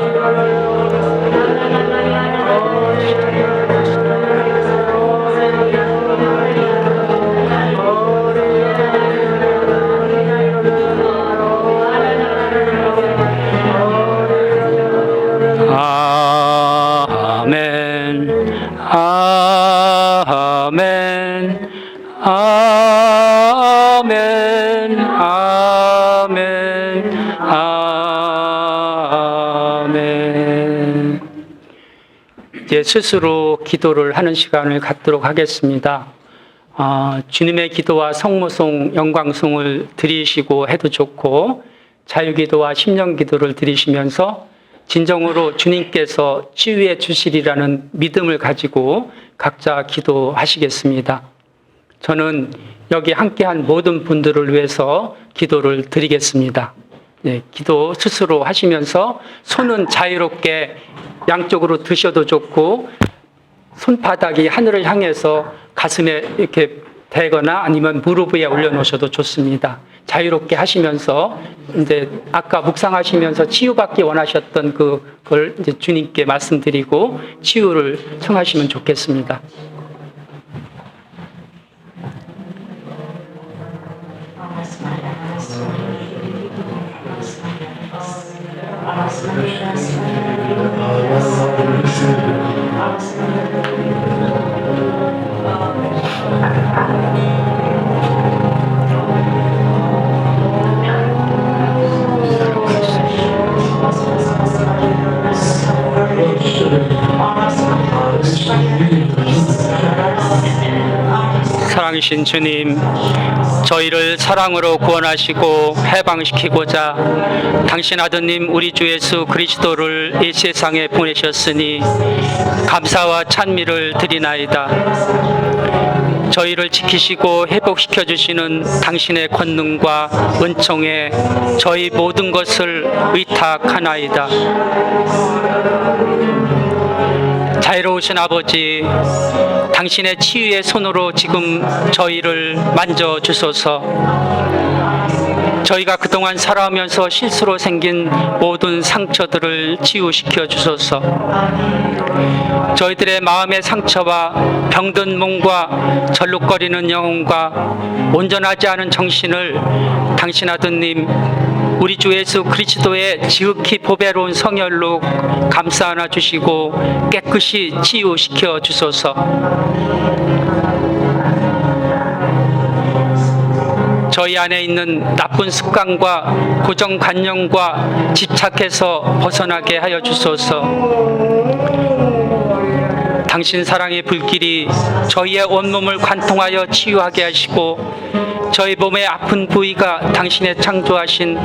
아멘, 아멘, 아멘, 아멘. 이제 스스로 기도를 하는 시간을 갖도록 하겠습니다. 주님의 기도와 성모송, 영광송을 드리시고 해도 좋고 자유기도와 심령기도를 드리시면서 진정으로 주님께서 치유해 주시리라는 믿음을 가지고 각자 기도하시겠습니다. 저는 여기 함께한 모든 분들을 위해서 기도를 드리겠습니다. 네, 기도 스스로 하시면서 손은 자유롭게 양쪽으로 드셔도 좋고 손바닥이 하늘을 향해서 가슴에 이렇게 대거나 아니면 무릎 위에 올려놓으셔도 좋습니다. 자유롭게 하시면서 이제 아까 묵상하시면서 치유받기 원하셨던 그걸 이제 주님께 말씀드리고 치유를 청하시면 좋겠습니다. 사랑이신 주님, 저희를 사랑으로 구원하시고 해방시키고자 당신 아드님 우리 주 예수 그리스도를 이 세상에 보내셨으니 감사와 찬미를 드리나이다. 저희를 지키시고 회복시켜 주시는 당신의 권능과 은총에 저희 모든 것을 의탁하나이다. 자애로우신 아버지, 당신의 치유의 손으로 지금 저희를 만져주소서. 저희가 그동안 살아오면서 실수로 생긴 모든 상처들을 치유시켜 주소서. 저희들의 마음의 상처와 병든 몸과 절룩거리는 영혼과 온전하지 않은 정신을 당신 아드님 우리 주 예수 그리스도의 지극히 보배로운 성혈로 감싸 안아 주시고 깨끗이 치유시켜 주소서. 저희 안에 있는 나쁜 습관과 고정관념과 집착해서 벗어나게 하여 주소서. 당신 사랑의 불길이 저희의 온몸을 관통하여 치유하게 하시고 저희 몸의 아픈 부위가 당신의 창조하신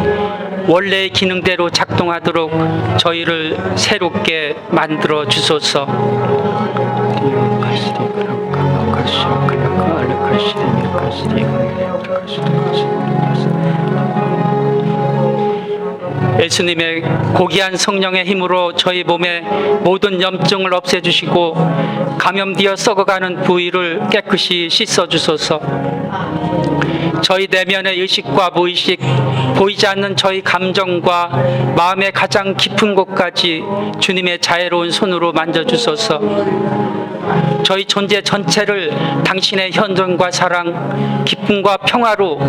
원래의 기능대로 작동하도록 저희를 새롭게 만들어 주소서. 예수님의 고귀한 성령의 힘으로 저희 몸의 모든 염증을 없애주시고 감염되어 썩어가는 부위를 깨끗이 씻어주소서. 저희 내면의 의식과 무의식, 보이지 않는 저희 감정과 마음의 가장 깊은 곳까지 주님의 자애로운 손으로 만져주소서. 저희 존재 전체를 당신의 현존과 사랑, 기쁨과 평화로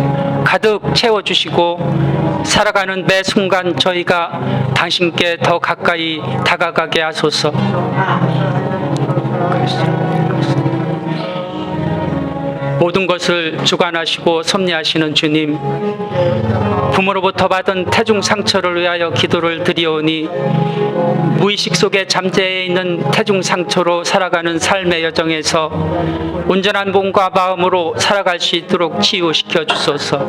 가득 채워주시고 살아가는 매 순간 저희가 당신께 더 가까이 다가가게 하소서. 모든 것을 주관하시고 섭리하시는 주님, 부모로부터 받은 태중 상처를 위하여 기도를 드리오니 무의식 속에 잠재해 있는 태중 상처로 살아가는 삶의 여정에서 온전한 몸과 마음으로 살아갈 수 있도록 치유시켜 주소서.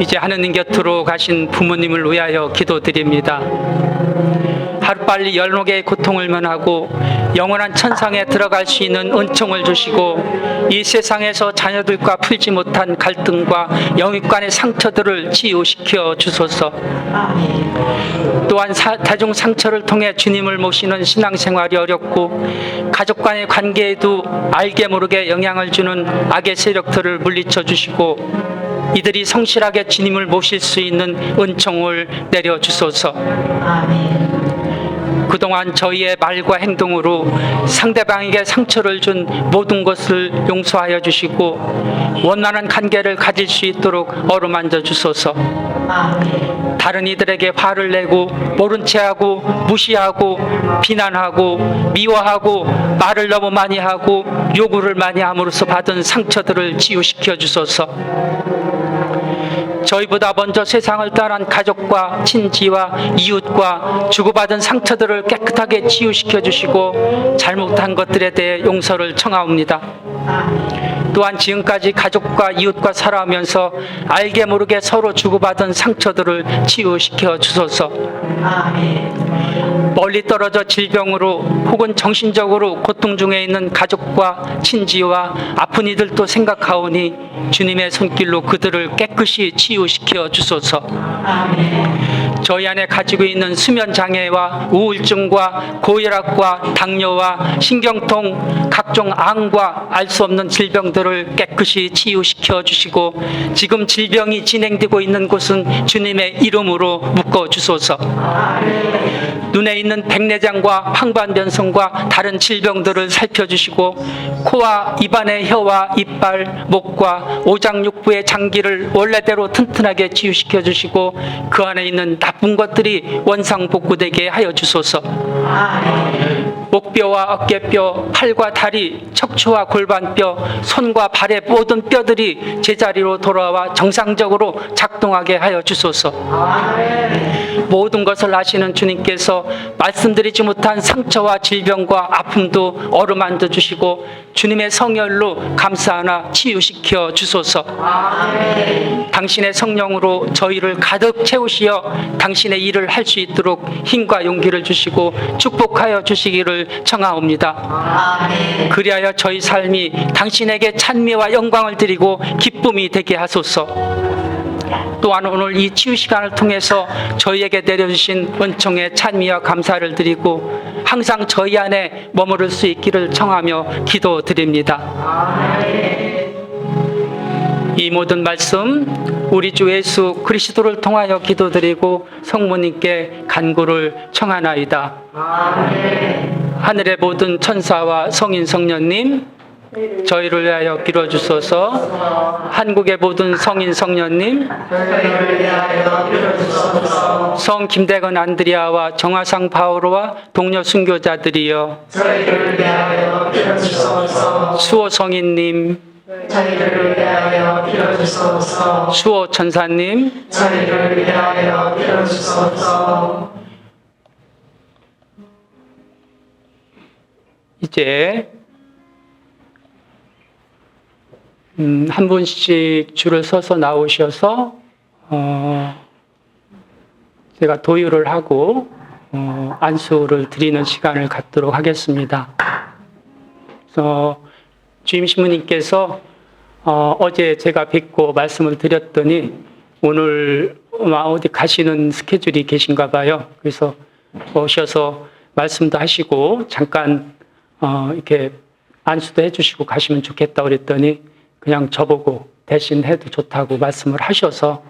이제 하느님 곁으로 가신 부모님을 위하여 기도드립니다. 하루빨리 연록의 고통을 면하고 영원한 천상에 들어갈 수 있는 은총을 주시고 이 세상에서 자녀들과 풀지 못한 갈등과 영육 간의 상처들을 치유시켜 주소서. 또한 다중 상처를 통해 주님을 모시는 신앙생활이 어렵고 가족 간의 관계에도 알게 모르게 영향을 주는 악의 세력들을 물리쳐 주시고 이들이 성실하게 주님을 모실 수 있는 은총을 내려주소서. 그동안 저희의 말과 행동으로 상대방에게 상처를 준 모든 것을 용서하여 주시고 원만한 관계를 가질 수 있도록 어루만져 주소서. 다른 이들에게 화를 내고 모른 체하고 무시하고 비난하고 미워하고 말을 너무 많이 하고 요구를 많이 함으로써 받은 상처들을 치유시켜 주소서. 저희보다 먼저 세상을 떠난 가족과 친지와 이웃과 주고받은 상처들을 깨끗하게 치유시켜 주시고 잘못한 것들에 대해 용서를 청하옵니다. 또한 지금까지 가족과 이웃과 살아오면서 알게 모르게 서로 주고받은 상처들을 치유시켜 주소서. 멀리 떨어져 질병으로 혹은 정신적으로 고통 중에 있는 가족과 친지와 아픈 이들도 생각하오니 주님의 손길로 그들을 깨끗이 치유시켜 주소서. 저희 안에 가지고 있는 수면 장애와 우울증과 고혈압과 당뇨와 신경통, 각종 암과 알 수 없는 질병들을 깨끗이 치유시켜 주시고 지금 질병이 진행되고 있는 곳은 주님의 이름으로 묶어 주소서. 눈에 있는 백내장과 황반변성과 다른 질병들을 살펴주시고 코와 입안의 혀와 이빨, 목과 오장육부의 장기를 원래대로 튼튼하게 치유시켜 주시고 그 안에 있는 나쁜 것들이 원상복구되게 하여 주소서. 목뼈와 어깨뼈, 팔과 다리, 척추와 골반뼈, 손과 발의 모든 뼈들이 제자리로 돌아와 정상적으로 작동하게 하여 주소서. 모든 것을 아시는 주님께서 말씀드리지 못한 상처와 질병과 아픔도 어루만져 주시고 주님의 성혈로 감싸나 치유시켜 주소서. 당신의 성령으로 저희를 가득 채우시어 당신의 일을 할 수 있도록 힘과 용기를 주시고 축복하여 주시기를 청하옵니다. 그리하여 저희 삶이 당신에게 찬미와 영광을 드리고 기쁨이 되게 하소서. 또한 오늘 이 치유 시간을 통해서 저희에게 내려주신 은총의 찬미와 감사를 드리고 항상 저희 안에 머무를 수 있기를 청하며 기도드립니다. 이 모든 말씀 우리 주 예수 그리스도를 통하여 기도드리고 성모님께 간구를 청하나이다. 하늘의 모든 천사와 성인 성녀님 저희를 위하여 빌어주소서. 한국의 모든 성인 성녀님 성 김대건 안드리아와 정화상 바오로와 동료 순교자들이여 저희를 위하여 빌어주소서. 수호 성인님 저희를 위하여 빌어주소서. 수호 천사님 저희를 위하여 빌어주소서. 이제 한 분씩 줄을 서서 나오셔서 제가 도유를 하고 안수를 드리는 시간을 갖도록 하겠습니다. 그래서 주임 신부님께서 어제 제가 뵙고 말씀을 드렸더니 오늘 어디 가시는 스케줄이 계신가 봐요. 그래서 오셔서 말씀도 하시고 잠깐 이렇게 안수도 해주시고 가시면 좋겠다 그랬더니 그냥 저보고 대신 해도 좋다고 말씀을 하셔서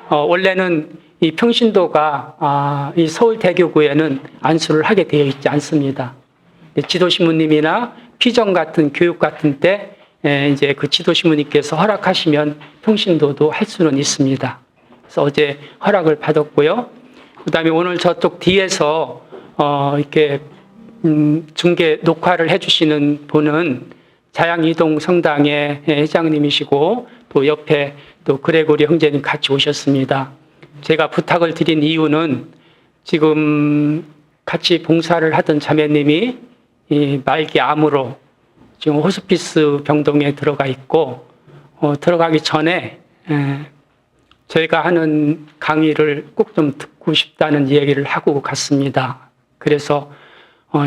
원래는 이 평신도가 이 서울대교구에는 안수를 하게 되어 있지 않습니다. 지도신부님이나 피정 같은 교육 같은 때 이제 그 지도신부님께서 허락하시면 평신도도 할 수는 있습니다. 그래서 어제 허락을 받았고요. 그다음에 오늘 저쪽 뒤에서 이렇게 중계 녹화를 해주시는 분은 자양이동 성당의 회장님이시고 또 옆에 또 그레고리 형제님 같이 오셨습니다. 제가 부탁을 드린 이유는 지금 같이 봉사를 하던 자매님이 이 말기 암으로 지금 호스피스 병동에 들어가 있고 들어가기 전에 저희가 하는 강의를 꼭 좀 듣고 싶다는 얘기를 하고 갔습니다. 그래서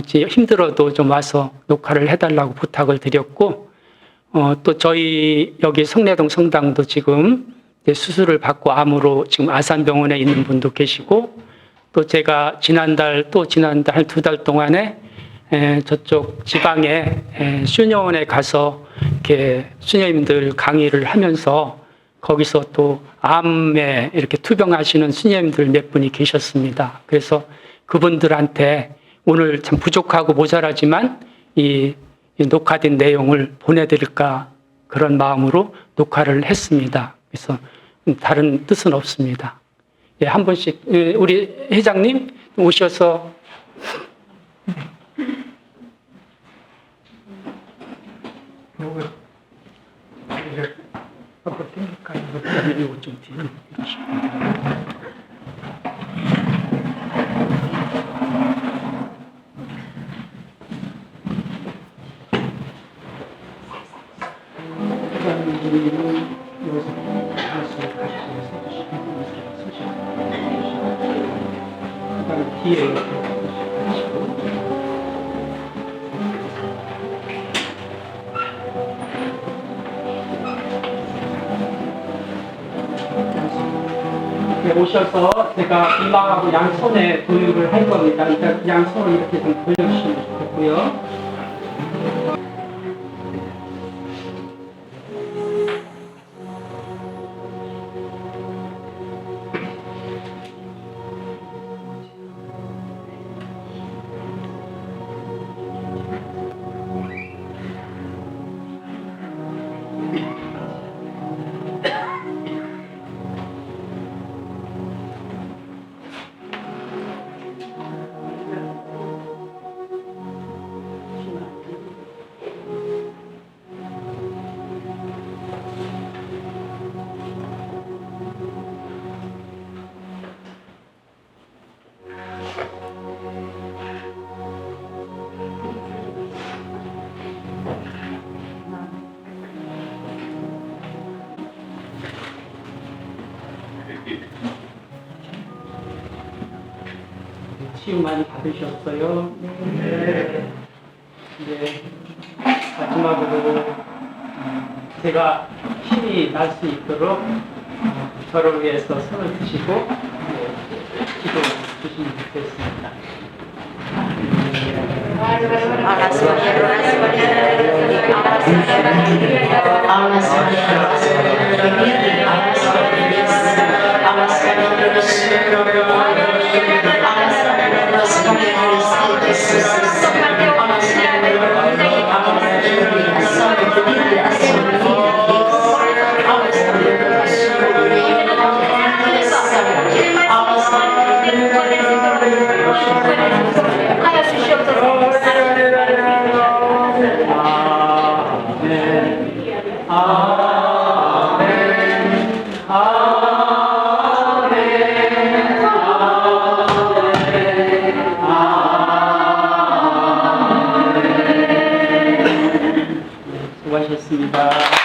힘들어도 좀 와서 녹화를 해달라고 부탁을 드렸고 또 저희 여기 성내동 성당도 지금 수술을 받고 암으로 지금 아산병원에 있는 분도 계시고 또 제가 지난달 한 2달 동안에 저쪽 지방에 수녀원에 가서 이렇게 수녀님들 강의를 하면서 거기서 또 암에 이렇게 투병하시는 수녀님들 몇 분이 계셨습니다. 그래서 그분들한테 오늘 참 부족하고 모자라지만 이 녹화된 내용을 보내드릴까 그런 마음으로 녹화를 했습니다. 그래서 다른 뜻은 없습니다. 예, 한 번씩 우리 회장님 오셔서 이거 좀 뒤로 뒤에 이렇게 오셔서 제가 이마하고 양손에 도유를 할 겁니다. 일단 양손을 이렇게 좀 돌려주시면 좋겠고요. 치유 많이 받으셨어요? 네. 이제 마지막으로 제가 힘이 날 수 있도록 저를 위해서 손을 드시고 기도 주시면 좋겠습니다. 수고하셨습니다.